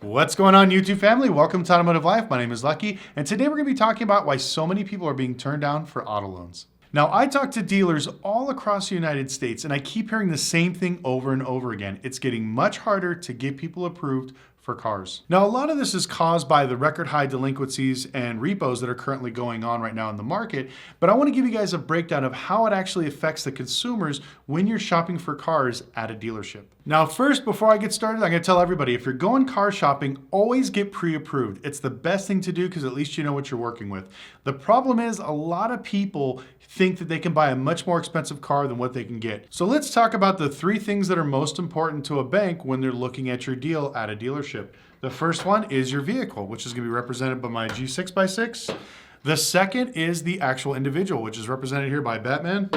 What's going on, YouTube family? Welcome to Automotive Life. My name is Lucky, and today we're going to be talking about why so many people are being turned down for auto loans. Now, I talk to dealers all across the United States, and I keep hearing the same thing over and over again. It's getting much harder to get people approved for cars. Now, a lot of this is caused by the record high delinquencies and repos that are currently going on right now in the market, but I want to give you guys a breakdown of how it actually affects the consumers when you're shopping for cars at a dealership. Now, first, before I get started, I'm going to tell everybody, if you're going car shopping, always get pre-approved. It's the best thing to do because at least you know what you're working with. The problem is a lot of people think that they can buy a much more expensive car than what they can get. So let's talk about the three things that are most important to a bank when they're looking at your deal at a dealership. The first one is your vehicle, which is going to be represented by my G6x6. The second is the actual individual, which is represented here by Batman.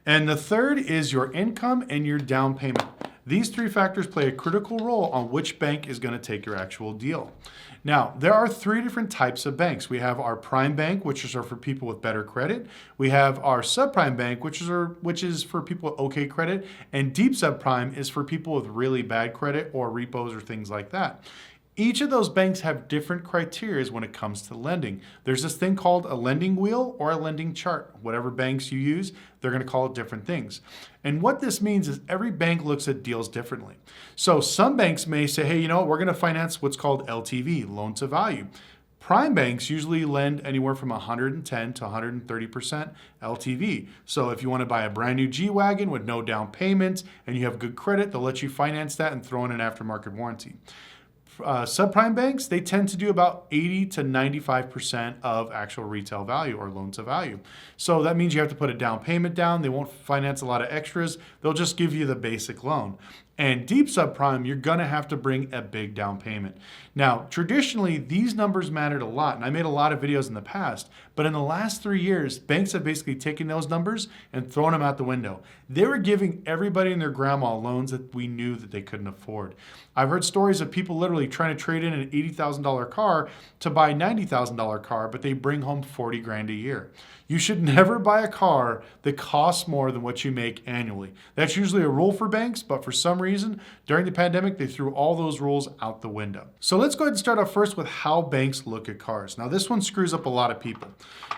And the third is your income and your down payment. These three factors play a critical role on which bank is going to take your actual deal. Now, there are three different types of banks. We have our prime bank, which are for people with better credit. We have our subprime bank, which is for people with okay credit. And deep subprime is for people with really bad credit or repos or things like that. Each of those banks have different criteria when it comes to lending. There's this thing called a lending wheel or a lending chart. Whatever banks you use, they're going to call it different things. And what this means is every bank looks at deals differently. So some banks may say, hey, you know what, we're going to finance what's called LTV, loan to value. Prime banks usually lend anywhere from 110 to 130% LTV. So if you want to buy a brand new G-Wagon with no down payment and you have good credit, they'll let you finance that and throw in an aftermarket warranty. Subprime banks, they tend to do about 80 to 95% of actual retail value or loan to value. So that means you have to put a down payment down. They won't finance a lot of extras. They'll just give you the basic loan. And deep subprime, you're going to have to bring a big down payment. Now, traditionally, these numbers mattered a lot, and I made a lot of videos in the past, but in the last 3 years, banks have basically taken those numbers and thrown them out the window. They were giving everybody and their grandma loans that we knew that they couldn't afford. I've heard stories of people literally trying to trade in an $80,000 car to buy a $90,000 car, but they bring home 40 grand a year. You should never buy a car that costs more than what you make annually. That's usually a rule for banks, but for some reason, during the pandemic, they threw all those rules out the window. So let's go ahead and start off first with how banks look at cars. Now, this one screws up a lot of people.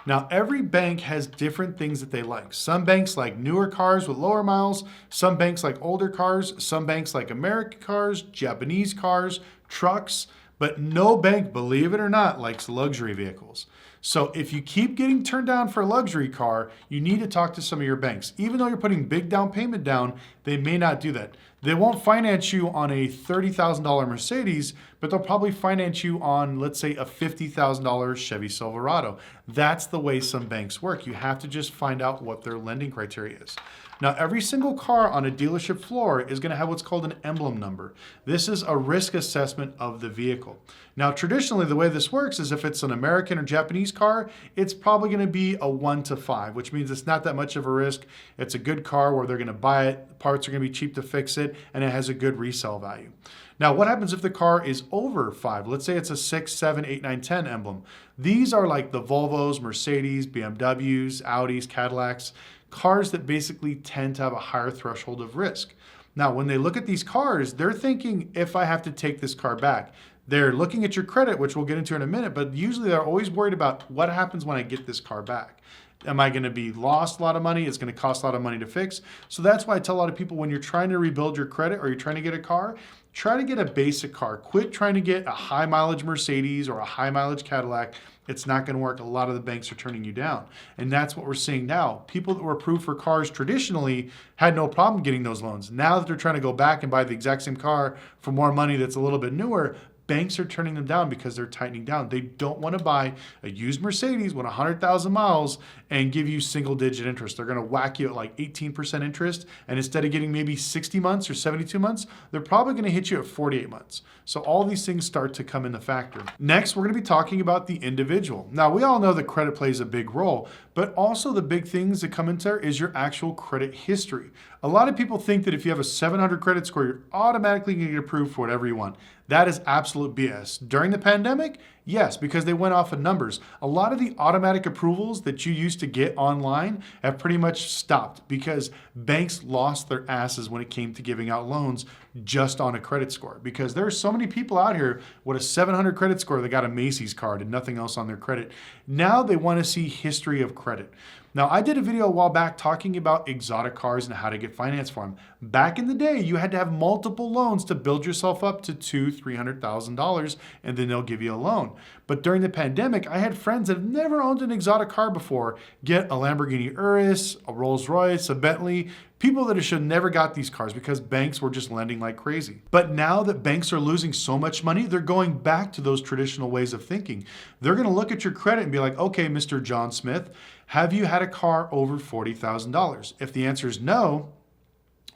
Now, every bank has different things that they like. Some banks like newer cars with lower miles. Some banks like older cars. Some banks like American cars, Japanese cars, trucks. But no bank, believe it or not, likes luxury vehicles. So if you keep getting turned down for a luxury car, you need to talk to some of your banks. Even though you're putting big down payment down, they may not do that. They won't finance you on a $30,000 Mercedes, but they'll probably finance you on, let's say, a $50,000 Chevy Silverado. That's the way some banks work. You have to just find out what their lending criteria is. Now, every single car on a dealership floor is going to have what's called an emblem number. This is a risk assessment of the vehicle. Now, traditionally, the way this works is if it's an American or Japanese car, it's probably going to be a 1 to 5, which means it's not that much of a risk. It's a good car where they're going to buy it, parts are going to be cheap to fix it, and it has a good resale value. Now, what happens if the car is over 5? Let's say it's a 6, 7, 8, 9, 10 emblem. These are like the Volvos, Mercedes, BMWs, Audis, Cadillacs, cars that basically tend to have a higher threshold of risk. Now, when they look at these cars, they're thinking, if I have to take this car back, they're looking at your credit, which we'll get into in a minute, but usually they're always worried about what happens when I get this car back. Am I going to be lost a lot of money? It's going to cost a lot of money to fix. So that's why I tell a lot of people, when you're trying to rebuild your credit or you're trying to get a car, try to get a basic car. Quit trying to get a high mileage Mercedes or a high mileage Cadillac. It's not going to work. A lot of the banks are turning you down. And that's what we're seeing now. People that were approved for cars traditionally had no problem getting those loans. Now that they're trying to go back and buy the exact same car for more money that's a little bit newer, banks are turning them down because they're tightening down. They don't want to buy a used Mercedes with 100,000 miles and give you single digit interest. They're going to whack you at like 18% interest. And instead of getting maybe 60 months or 72 months, they're probably going to hit you at 48 months. So all these things start to come into factor. Next, we're going to be talking about the individual. Now, we all know that credit plays a big role, but also the big things that come into there is your actual credit history. A lot of people think that if you have a 700 credit score, you're automatically going to get approved for whatever you want. That is absolute BS. During the pandemic, yes, because they went off of numbers. A lot of the automatic approvals that you used to get online have pretty much stopped because banks lost their asses when it came to giving out loans just on a credit score, because there are so many people out here with a 700 credit score that got a Macy's card and nothing else on their credit. Now they want to see history of credit. Now, I did a video a while back talking about exotic cars and how to get finance for them. Back in the day, you had to have multiple loans to build yourself up to $200,000-$300,000, and then they'll give you a loan. But during the pandemic, I had friends that have never owned an exotic car before get a Lamborghini Urus, a Rolls Royce, a Bentley, people that should never got these cars because banks were just lending like crazy. But now that banks are losing so much money, they're going back to those traditional ways of thinking. They're going to look at your credit and be like, okay, Mr. John Smith, have you had a car over $40,000? If the answer is no,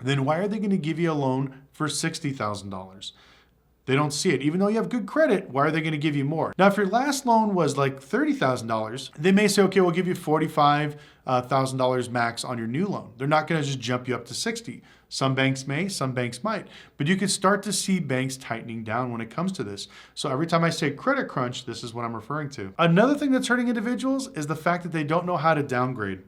then why are they going to give you a loan for $60,000? They don't see it. Even though you have good credit, why are they going to give you more? Now, if your last loan was like $30,000, they may say, okay, we'll give you $45,000 max on your new loan. They're not going to just jump you up to 60. Some banks may, some banks might. But you can start to see banks tightening down when it comes to this. So every time I say credit crunch, this is what I'm referring to. Another thing that's hurting individuals is the fact that they don't know how to downgrade.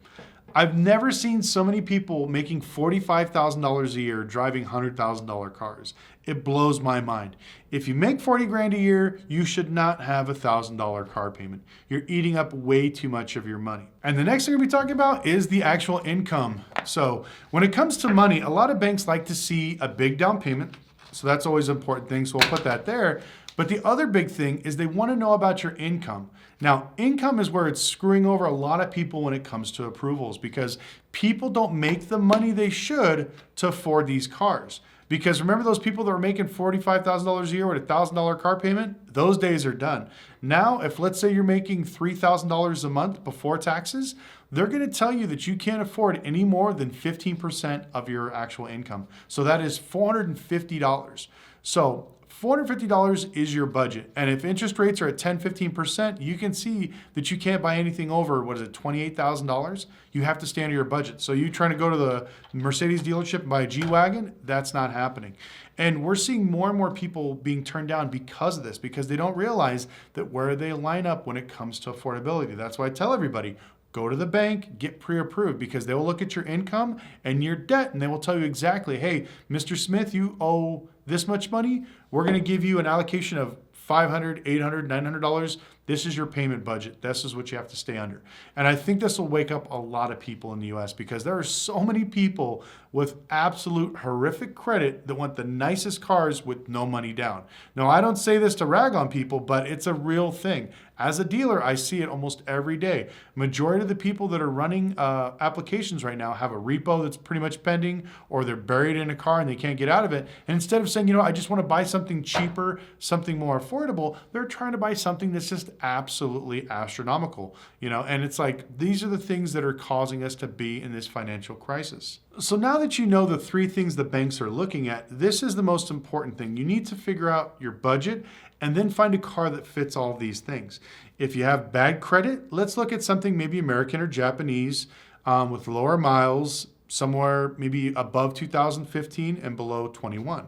I've never seen so many people making $45,000 a year driving $100,000 cars. It blows my mind. If you make 40 grand a year, you should not have a $1,000 car payment. You're eating up way too much of your money. And the next thing we're gonna be talking about is the actual income. So when it comes to money, a lot of banks like to see a big down payment. So that's always an important thing. So we'll put that there. But the other big thing is they want to know about your income. Now, income is where it's screwing over a lot of people when it comes to approvals, because people don't make the money they should to afford these cars. Because remember those people that were making $45,000 a year with a $1,000 car payment? Those days are done. Now, if let's say you're making $3,000 a month before taxes, they're going to tell you that you can't afford any more than 15% of your actual income. So that is $450. So $450 is your budget. And if interest rates are at 10, 15%, you can see that you can't buy anything over, what is it, $28,000? You have to stay under your budget. So you trying to go to the Mercedes dealership and buy a G-Wagon? That's not happening. And we're seeing more and more people being turned down because of this, because they don't realize that where they line up when it comes to affordability. That's why I tell everybody, go to the bank, get pre-approved, because they will look at your income and your debt and they will tell you exactly, hey, Mr. Smith, you owe this much money. We're going to give you an allocation of $500, $800, $900. This is your payment budget. This is what you have to stay under. And I think this will wake up a lot of people in the US, because there are so many people with absolute horrific credit that want the nicest cars with no money down. Now, I don't say this to rag on people, but it's a real thing. As a dealer, I see it almost every day. Majority of the people that are running applications right now have a repo that's pretty much pending, or they're buried in a car and they can't get out of it. And instead of saying, I just want to buy something cheaper, something more affordable, they're trying to buy something that's just absolutely astronomical, and it's like, these are the things that are causing us to be in this financial crisis. So now that you know the three things the banks are looking at, this is the most important thing. You need to figure out your budget and then find a car that fits all of these things. If you have bad credit, let's look at something maybe American or Japanese with lower miles, somewhere maybe above 2015 and below 21.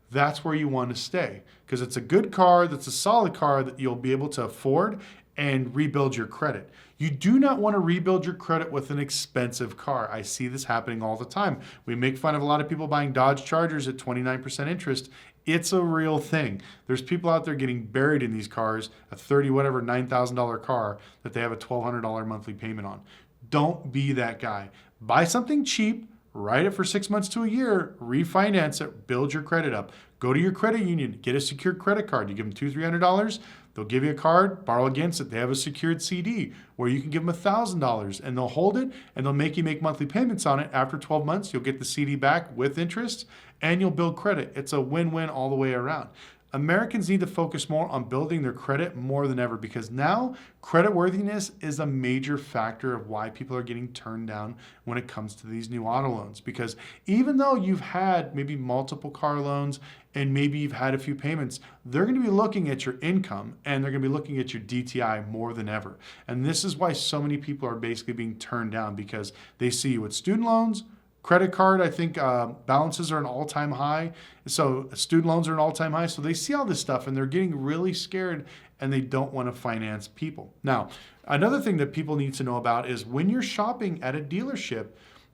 That's where you want to stay, because it's a good car, that's a solid car that you'll be able to afford and rebuild your credit. You do not want to rebuild your credit with an expensive car. I see this happening all the time. We make fun of a lot of people buying Dodge Chargers at 29% interest. It's a real thing. There's people out there getting buried in these cars, a $9,000 car that they have a $1,200 monthly payment on. Don't be that guy. Buy something cheap, write it for 6 months to a year, refinance it, build your credit up. Go to your credit union, get a secured credit card. You give them $200, $300, they'll give you a card, borrow against it. They have a secured CD where you can give them $1,000 and they'll hold it and they'll make you make monthly payments on it. After 12 months, you'll get the CD back with interest and you'll build credit. It's a win-win all the way around. Americans need to focus more on building their credit more than ever, because now creditworthiness is a major factor of why people are getting turned down when it comes to these new auto loans. Because even though you've had maybe multiple car loans and maybe you've had a few payments, they're going to be looking at your income and they're going to be looking at your DTI more than ever. And this is why so many people are basically being turned down, because they see you with student loans, credit card, I think balances are an all-time high. So student loans are an all-time high. So they see all this stuff and they're getting really scared and they don't want to finance people. Now, another thing that people need to know about is when you're shopping at a dealership,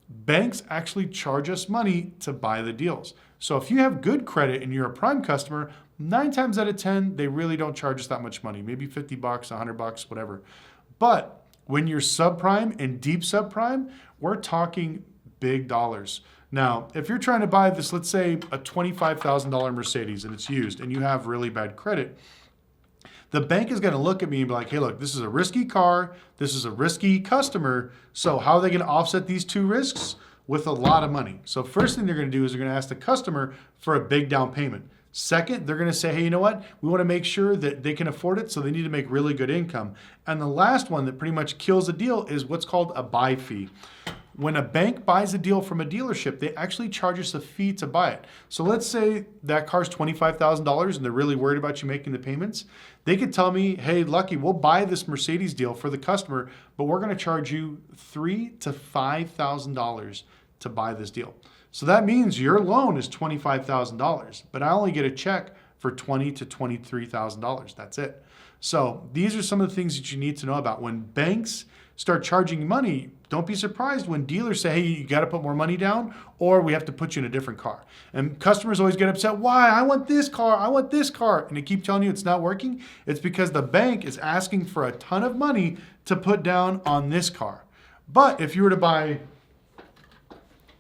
banks actually charge us money to buy the deals. So if you have good credit and you're a prime customer, 9 times out of 10, they really don't charge us that much money, maybe 50 bucks, 100 bucks, whatever. But when you're subprime and deep subprime, we're talking big dollars. Now, if you're trying to buy this, let's say a $25,000 Mercedes and it's used and you have really bad credit, the bank is going to look at me and be like, hey, look, this is a risky car. This is a risky customer. So how are they going to offset these two risks? With a lot of money. So first thing they're going to do is they're going to ask the customer for a big down payment. Second, they're going to say, hey, you know what? We want to make sure that they can afford it, so they need to make really good income. And the last one that pretty much kills the deal is what's called a buy fee. When a bank buys a deal from a dealership, they actually charge us a fee to buy it. So let's say that car's $25,000 and they're really worried about you making the payments. They could tell me, hey, Lucky, we'll buy this Mercedes deal for the customer, but we're going to charge you $3,000 to $5,000 to buy this deal. So that means your loan is $25,000, but I only get a check for $20,000 to $23,000. That's it. So these are some of the things that you need to know about. When banks start charging money, don't be surprised when dealers say, hey, you got to put more money down, or we have to put you in a different car. And customers always get upset. Why? I want this car. I want this car. And they keep telling you it's not working. It's because the bank is asking for a ton of money to put down on this car. But if you were to buy,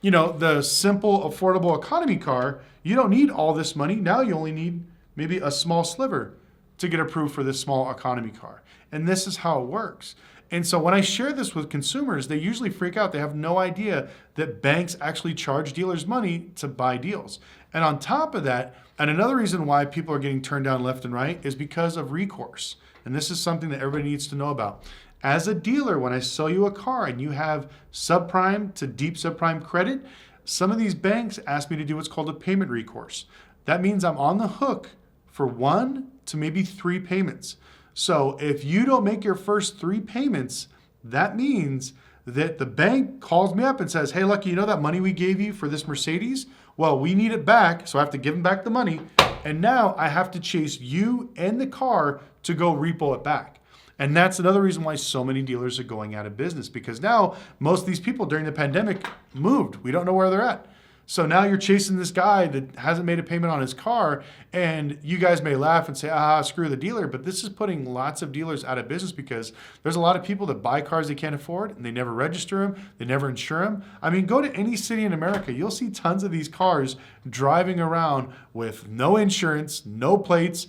the simple, affordable economy car, you don't need all this money. Now you only need maybe a small sliver to get approved for this small economy car. And this is how it works. And so when I share this with consumers, they usually freak out. They have no idea that banks actually charge dealers money to buy deals. And on top of that, and another reason why people are getting turned down left and right is because of recourse. And this is something that everybody needs to know about. As a dealer, when I sell you a car and you have subprime to deep subprime credit, some of these banks ask me to do what's called a payment recourse. That means I'm on the hook for 1 to maybe 3 payments. So if you don't make your first 3 payments, that means that the bank calls me up and says, hey, Lucky, you know that money we gave you for this Mercedes? Well, we need it back, so I have to give them back the money. And now I have to chase you and the car to go repo it back. And that's another reason why so many dealers are going out of business, because now most of these people during the pandemic moved. We don't know where they're at. So now you're chasing this guy that hasn't made a payment on his car, and you guys may laugh and say, screw the dealer, but this is putting lots of dealers out of business because there's a lot of people that buy cars they can't afford and they never register them, they never insure them. I mean, go to any city in America, you'll see tons of these cars driving around with no insurance, no plates,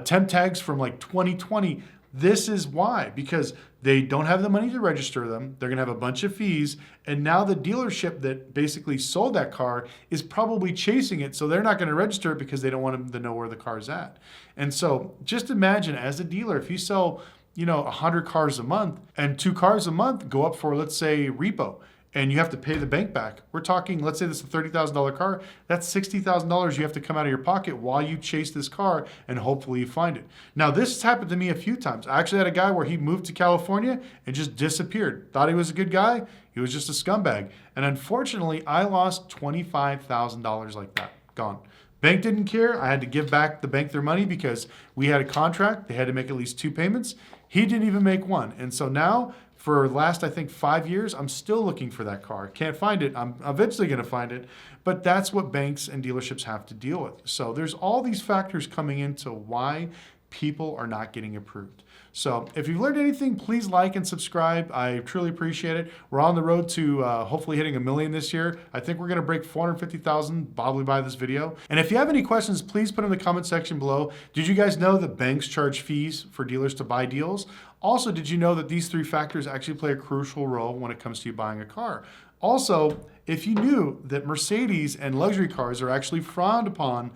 temp tags from like 2020. This is why, because they don't have the money to register them. They're going to have a bunch of fees. And now the dealership that basically sold that car is probably chasing it. So they're not going to register it because they don't want them to know where the car's at. And so just imagine as a dealer, if you sell, 100 cars a month and 2 cars a month go up for, let's say, repo, and you have to pay the bank back. We're talking, let's say this is a $30,000 car, that's $60,000 you have to come out of your pocket while you chase this car and hopefully you find it. Now, this has happened to me a few times. I actually had a guy where he moved to California and just disappeared. Thought he was a good guy, he was just a scumbag. And unfortunately, I lost $25,000 like that, gone. Bank didn't care. I had to give back the bank their money because we had a contract. They had to make at least 2 payments. He didn't even make 1. And so now, for the last, I think, 5 years, I'm still looking for that car. Can't find it. I'm eventually going to find it. But that's what banks and dealerships have to deal with. So there's all these factors coming into why people are not getting approved. So if you've learned anything, please like and subscribe. I truly appreciate it. We're on the road to hopefully hitting 1 million this year. I think we're going to break 450,000 probably by this video. And if you have any questions, please put them in the comment section below. Did you guys know that banks charge fees for dealers to buy deals? Also, did you know that these 3 factors actually play a crucial role when it comes to you buying a car? Also, if you knew that Mercedes and luxury cars are actually frowned upon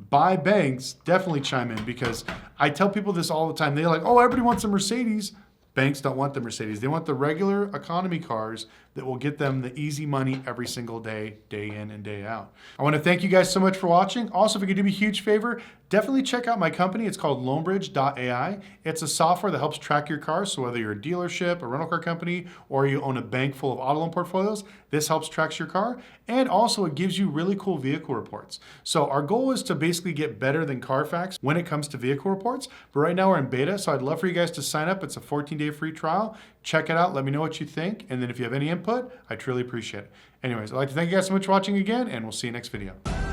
by banks, definitely chime in, because I tell people this all the time. They're like, oh, everybody wants a Mercedes. Banks don't want the Mercedes. They want the regular economy cars that will get them the easy money every single day, day in and day out. I want to thank you guys so much for watching. Also, if you could do me a huge favor, definitely check out my company. It's called LoanBridge.ai. It's a software that helps track your cars. So whether you're a dealership, a rental car company, or you own a bank full of auto loan portfolios, this helps track your car. And also it gives you really cool vehicle reports. So our goal is to basically get better than Carfax when it comes to vehicle reports. But right now we're in beta, so I'd love for you guys to sign up. It's a 14-day free trial. Check it out. Let me know what you think. And then if you have any input, I truly appreciate it. Anyways, I'd like to thank you guys so much for watching again, and we'll see you next video.